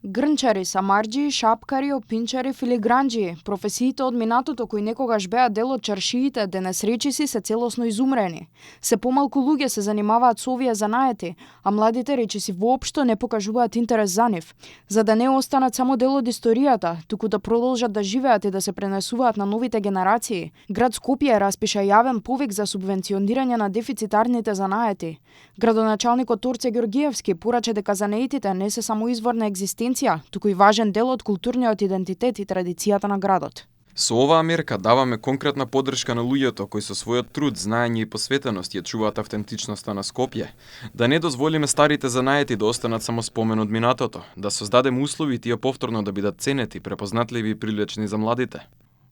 Грнчари, самарџии, шапкари, опинчари, филигранџии, професиите од минатото кои некогаш беа дел од чаршиите, денес речиси се целосно изумрени. Се помалку луѓе се занимаваат со овие занаети, а младите речиси воопшто не покажуваат интерес за нив. За да не останат само дел од историјата, туку да продолжат да живеат и да се пренесуваат на новите генерации, град Скопје распиша јавен повик за субвенционирање на дефицитарните занаети. Градоначалникот Торце Ѓорѓиевски порача дека занаетите не се само извор на екзистенција, туку и важен дел од културниот идентитет и традицијата на градот. Со оваа мерка даваме конкретна поддршка на луѓето кои со својот труд, знаење и посветеност ја чуваат автентичноста на Скопје, да не дозволиме старите занаети да останат само спомен од минатото, да создадеме услови тие повторно да бидат ценети, препознатливи и привлечни за младите.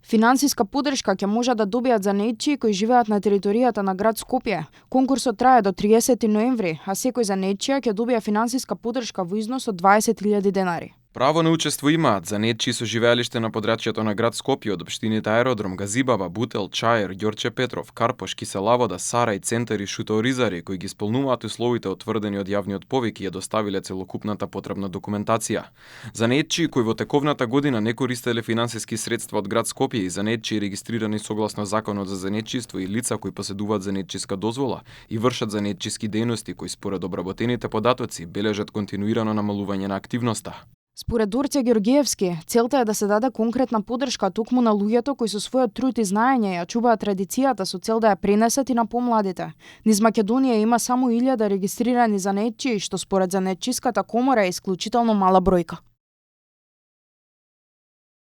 Финансиска поддршка ќе можат да добијат занаетчии кои живеат на територијата на град Скопје. Конкурсот трае до 30 ноември, а секој занаетчија ќе добија финансиска поддршка во износ од 20.000 денари. Право на учество имаат занаетчии со живеалиште на подрачјето на град Скопје од општините Аеродром, Газибаба, Бутел, Чаир, Ѓорче Петров, Карпош, Киселавода, Сарај, Центар и Шутооризари кои ги исполнуваат условите утврдени од јавниот повик и ја доставиле целокупната потребна документација. Занаетчии кои во тековната година не користеле финансиски средства од град Скопје и занаетчии регистрирани согласно Законот за занаетчиство и лица кои поседуваат занаетчиска дозвола и вршат занаетчиски дејности кои според обработените податоци бележат континуирано намалување на активноста. Според Торце Ѓорѓиевски, целта е да се даде конкретна поддршка токму на луѓето кои со својот труд и знаење ја чуваат традицијата со цел да ја пренесат и на помладите. Низ Македонија има само 1000 регистрирани занаетчии, што според занаетчиската комора е исклучително мала бројка.